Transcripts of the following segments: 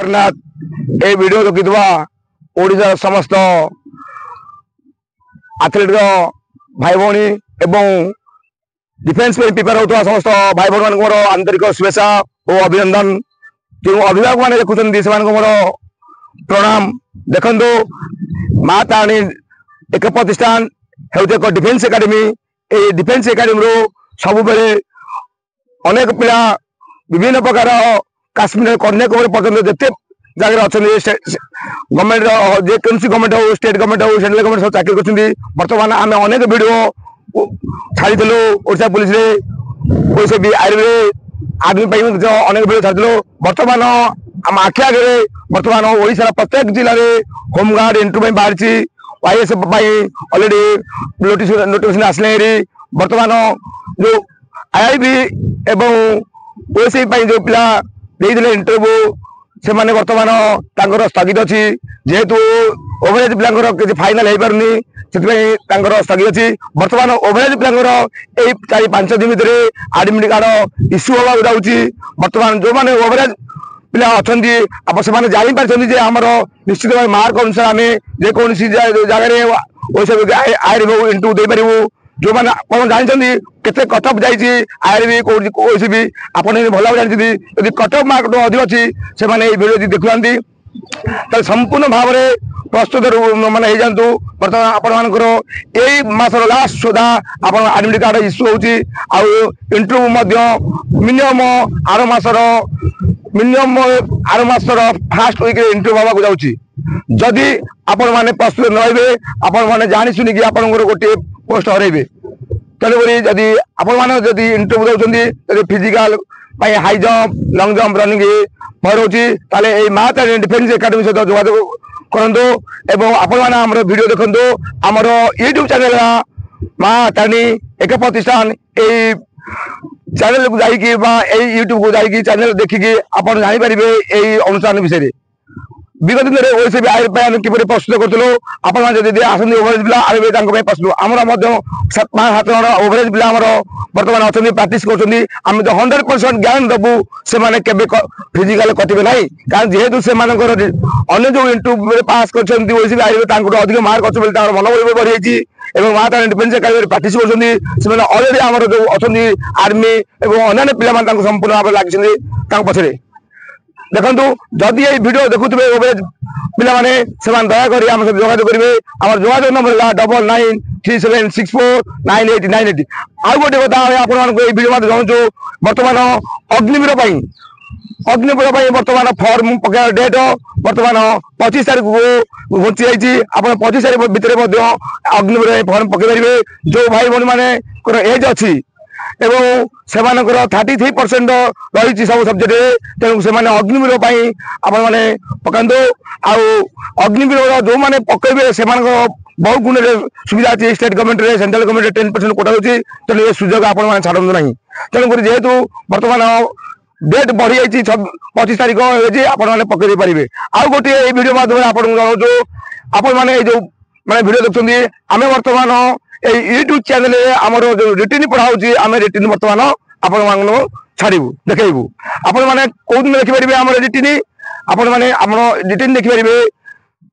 जगन्नाथ ए video देखिथवा Odisha समस्त athlete भाई भौणी एवं डिफेन्स प्रिपेयर होता समस्त भाई भौणी मोर आंतरिक शुभेच्छा और अभिनंदन। जो अभिभावक मैंने देखुं से मोर प्रणाम। देखो माँ तारिणी एक प्रतिष्ठान हूँ एक डिफेन्स एकाडेमी। ए डिफेन्स एकाडेमी रो सब बेले अनेक पिला विभिन्न प्रकार काश्मीर कन्याकुमारी पर्यटन जिते जगह अच्छा गवर्नमेंट जेकोसी गवर्नमेंट हो स्टेट गवर्नमेंट हो सेंट्रल गवर्नमेंट सब चाकरी कर बर्तमान आम अनेक वीडियो छाड़ीलु ओडिशा पुलिस पुलिस भी आर्मी अनेक वीडियो छाड़ीलु। बर्तमान आम आखि आगे बर्तमान ओडिशा प्रत्येक जिले में होमगार्ड इंटरव्यू बाहरी वाईएसएफ अलरेडी नोटिफिकेशन आसले। बर्तमान जो आईआईबी एवं ओएसआई जो पिला इंटरव्यू से माने बर्तमान स्थगित अच्छी जेहेतु ओभरेज पिला किसी फाइनाल हो पारनी से स्थगित अच्छी। बर्तमान ओभरेज पिला 4-5 दिन भितर आडमिट कार्ड इश्यू होगा जाऊँगी। बर्तमान जो मैंने ओभरेज पिला अच्छा से जापारे आमर निश्चित भाव मार्क अनुसार आम जेकोसी जगह आईआरबी इंटरव्यू दे पारू। जो मैंने आप जानते केते कटअप जाइए आईआरबी कौन भी आपड़ भल जानते यदि कटअप मार्क अधिक अच्छी से वीडियो देखुंती तो संपूर्ण भाव में प्रस्तुत माने जातु। बर्तमान आपर यही मासर लास्ट सुधा आप आडमिट कार्ड इश्यू होची इंटरव्यू मिनिमम आर मासर फास्ट वीक इंटरव्यू होगा जाऊँगी। जदि आपण मैंने प्रस्तुत न रही आपण मैंने जानी शुणिकी आप गोटे पोस्ट हरइबे तेणुक जदि आपण इंटरव्यू दौरान physical high jump lung jump running भर होती माँ तारिणी डिफेन्स एकाडेमी सहित जोगाजोग करूँ। एवं आपण वीडियो देखो आमर यूट्यूब चैनल माँ तारिणी एक प्रतिष्ठान यही चैनल को जाकि यूट्यूब को जाकि चैनल देखिकी आप जापर यही अनुष्ठान विषय विगत दिन में ओएसआई आईआरबी किपर प्रस्तुत करूँ। आपड़ी आसती ओभरेज पिला आईआरबी प्रस्तुत आमर 7 जन ओभरेज पिला बर्तमान अच्छा प्राक्ट कर 100% ज्ञान दबू से फिजिकाल कटे ना कारण जेहेतु से अन्य जो इंटरव्यू पास कर ओएसआई आईआरबी अधिक मार्क अच्छे मनोबल बढ़ी जाइए। माँ तारिणी डिफेन्स एकाडेमी प्राक्ट कर अलरेडी आमर जो अच्छा आर्मी और अन्य पिला संपूर्ण भाव लगे पछरे। देखो जदि ये वीडियो देखुए ओभरेज पिला माने दयाकोरी आम सब जोगाजोग करेंगे। आम जोगाजोग नंबर है 9937649898। आउ गोटे कथा आप वीडियो जनाऊँ बर्तमान अग्निवीर बर्तमान फर्म पकड़ डेट बर्तमान 25 तारीख को घुंची जाइए। आप 25 तारीख भितर अग्निवीर फर्म पकड़ जो भाई भौणी मैंने एज अच्छी एवं से 33% रही सब सब्जेक्ट तेणु से अग्निवीर आपने पकातु अग्निवीर जो मैंने पकड़े से बहु गुण सुविधा अच्छी state government central government 10% quota होती तेणु ये सुजोग आपने छाड़ू ना। तेणुक जेहेतु बर्तमान डेट बढ़ी जाइए 25 तारीख आपने पकड़ पारे। आउ गोटे वीडियो माध्यम आपको जनाऊँ आपने जो मैंने वीडियो देखते आम बर्तमान यूट्यूब चैनल आमर जो रिटिन पढ़ाऊँ आम रिटिन बर्तमान आपण छाड़ू देखू। आपण मैंने कौ दिन देखिपारे आम रिटिन आपण मैंने रिटिन देखिपारे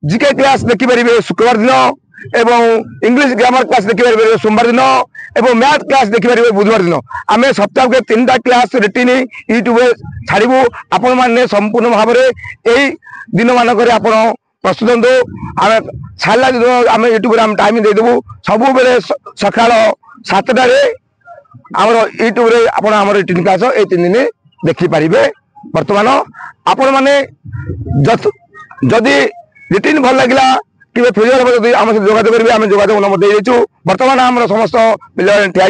जीके क्लास देखिपारे शुक्रवार दिन एवं इंग्लिश ग्रामर क्लास देखिपारे सोमवार दिन एवं मैथ क्लास देखिपारे बुधवार दिन। आम सप्ताह के 3टा क्लास रिटिन यूट्यूब छाड़ू आपण मैंने संपूर्ण भाव में यही दिन मानक प्रस्तुत हूँ। आम छाड़ा दिन आम यूट्यूब टाइम देदेबू सब बेले सकाल 7टार आम यूट्यूब आप रिटिन क्लास ये 3 दिन देखिपारे। बर्तमान आपण मैंने जदि रिटिन भल लगे कि फिजिकल आम सहित जोगाजोग करेंगे आम जोगाजोग नंबर देचु। बर्तमान आम समस्त पिला ठिया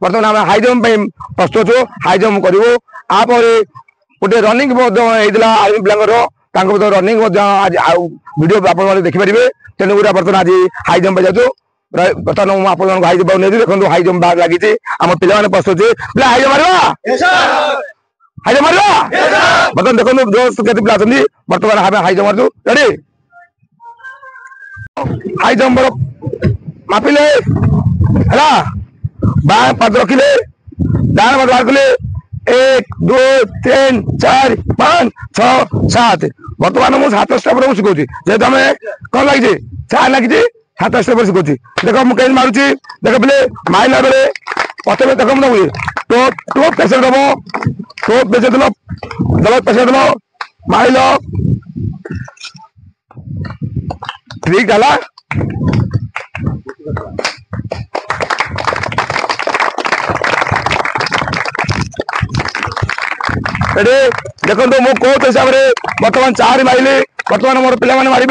बर्तमान आम हाई जंप प्रस्तुत अच्छु हाई जंप करूँ। आप गोटे रनिंग आर्मी पिला रनिंग आज वीडियो आप देखिपारे। तेणुक बर्तमान आज हाई जंप जाऊँ बर्तमान आप हाई जंप नहीं देखो हाई जंप बाग लगी आम पिला प्रस्तुत पिला हाई जंप मार हाई जंप मार बर्तमान देखो जोश के पिला बर्तमान आम हाई जंप मारू रेडी हाई जंप मापिले है बाएं पाद रखिले डाण पाद बाहर कले 1 2 3 4 5 6 7 बर्तमान मुझे 7 स्टेप शिखा जेहतु आम कौन लगी चार लगी 7 स्टेप शिखा देख मुझे मारुची देख पे माइला बेले प्रथम देख मुझे टो प्रेसर दब टो प्रेसर दल प्रेसर दल माइल ठीक है देखो मु कोच हिसाब से बर्तमान 4 मारे बर्तमान मोर पे मारे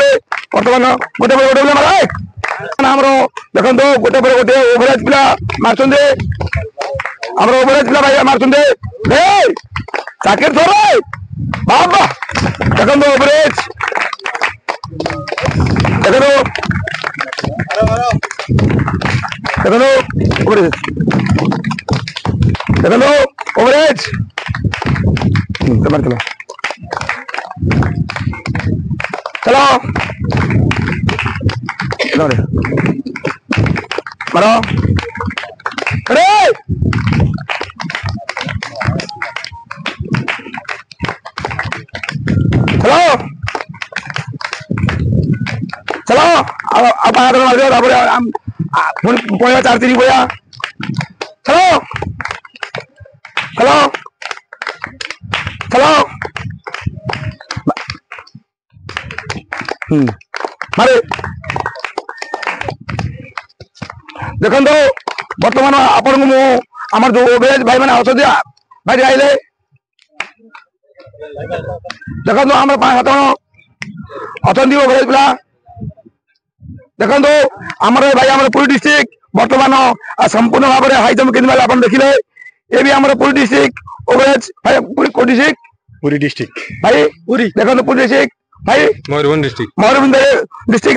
बर्तमान गोटे गोटे पे मारे देखो गोटे पर गोटे ओभरेज पिला मार्च ओभरेज पिला भाई मार्च चाकिर थोर बाबा देखो ओभरेज देखो ओभरेज देखो ओभरेज चलो चलो मारो अरे चलो चलो अब मार दो 4-3 बोया चलो चलो चलो मारे देखो बर्तमान आपण को आम जो ओभरेज भाई मैंने अच्छा भाई आइले देखो आम 5-7 जन अच्छा ओभरेज पिला देखो आमर भाई आम पुरी डिस्ट्रिक्ट बर्तमान संपूर्ण भाव में हाई जंप के आप देखिले ये भी आम पुरी डिस्ट्रिक्ट ओभरेज भाई पुरी डिस्ट्रिक्ट भाई पुरी देखो पुरी डिस्ट्रिक्ट भाई मयूरभंज डिस्ट्रिक्ट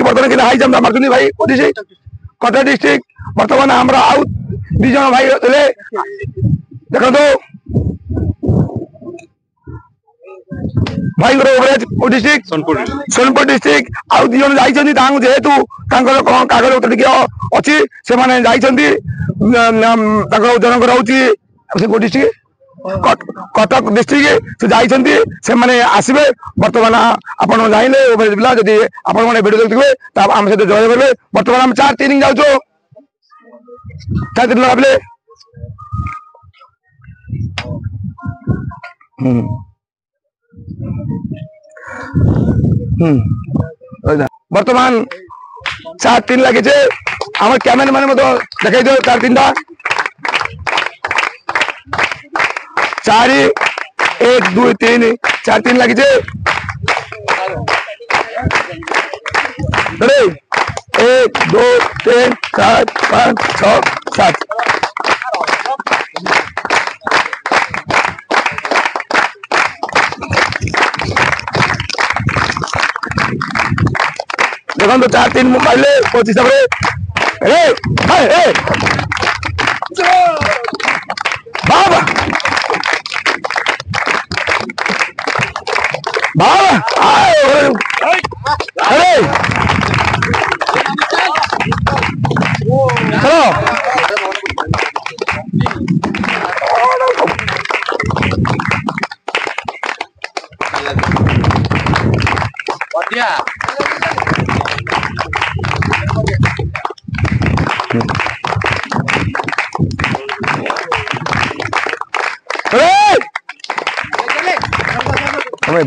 बर्तमान के हाई जंप मार्च भाई कटक डिस्ट्रिक्ट बर्तमान आम आउ 2 जन भाई देखो भाई ओभरेज डिस्ट्रिक्ट सोनपुर डिस्ट्रिक्ट आउ 2 जन जाइछन्ती जेहेतु कौन कागज पत्र टिके अच्छी से माने जाइछन्ती जनकर हूँ डिस्ट्रिक्ट कटक डिस्ट्रिक्ट से जाइछन्ती से माने आसीबे बर्तमान आपण जाइले ओभरेज पिला जदि आपण माने वीडियो देखिबे त हम सहित जोइन करबे बर्तमान हम 4-3 जाउछो 4-3 लगाबले बर्तमान 4-3 लगे छे हमर कैमरा माने मत देखाई दो 4-3 टा 4 1 2 3 4-3 लगे छे 1 2 3 4 5 6 7 देखो तो 4-3 मोबाइल कोच हिसाब से बाबा बाबा अरे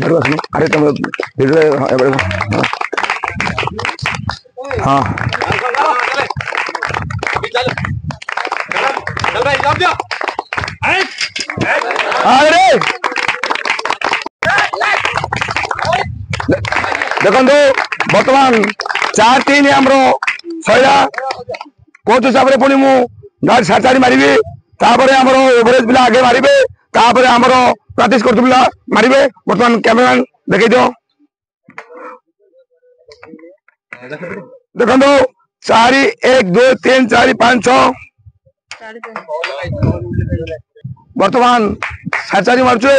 चलो अरे तुम हाँ अरे देखो बर्तमान 4-3 आमर सैला कोच हिसाब से पुणी मुझे 4 मारि तापर आमर ओभरेज पिला आगे मारे तापर आमर प्रैक्टिस कर पिला मारे बर्तमान कैमरामैन देखे दो देखो 4 1 2 3 4 5 6 बर्तमान 4 मार्चे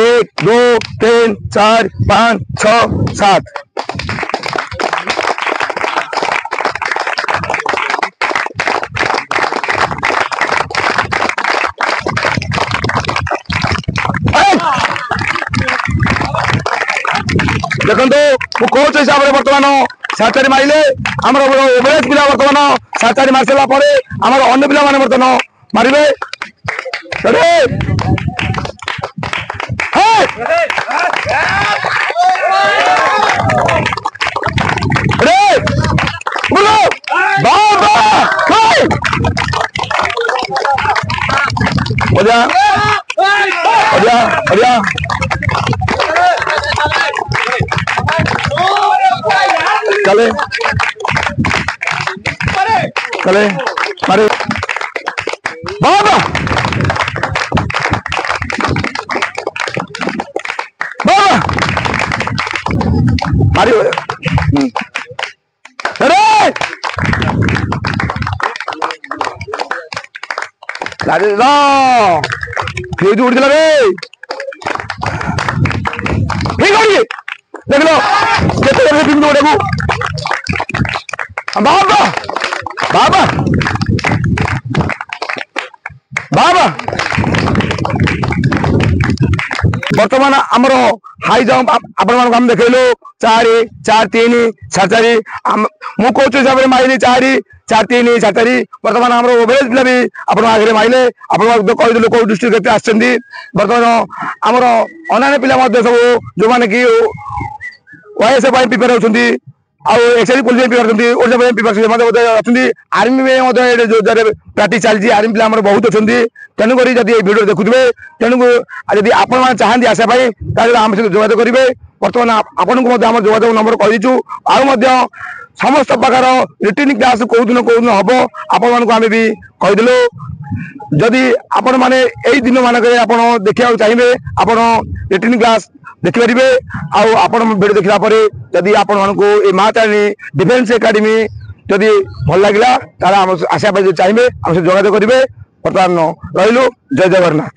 1 2 3 4 5 6 7 Hey! देखो कोच हिसाब से बर्तमान 7 मारे आम ओभरेज पिला बर्तमान 7 मार सारा आम अन्य पिला बर्तमान मारे चले चले मारे बाबा बाबा मारी अरे फ्यूज उड़ गया रे ठीक है देख लो कितने फ्यूज उड़े बाबा बाबा बाबा बर्तमान आमर हाई जंप आपण देखल 4 4 3 4 4 मु कोच हिसाब से माइली 4 4 3 4 4 बर्तमान आम ओभरेज पिला भी आप आगे माइले आप कहीदेलु कौ डिस्ट्रिक्ट के बर्तमान आमर अनान्य पिला सब जो मैंने कि ओएसए प्रिपेयर होती एक्साइज पुलिस प्रिपेयर प्रिपेयर अच्छा आर्मी में जो प्राक्टिस चलती आर्मी पिला बहुत अच्छा तेणुक जब भिडियो देखुए तेणुक जब आपण चाहती आसापी आम सहित जोगाजोग करेंगे बर्तमान आपन को जोगाजोग नंबर कहीचु आ समस्त प्रकार रिटर्न क्लास कौ दिन हम आपण को आम भी कहीदेलु जदि आपण मैंने यही दिन मानक देखा चाहिए आप रिटर्न क्लास देखिपारे आपण भिडियो देखला जदि आपण को माँ तारिणी डिफेन्स एकाडेमी जदि भल लगे आशा चाहिए आम से जोगाजोग करेंगे बर्तमान रही जय जगन्नाथ।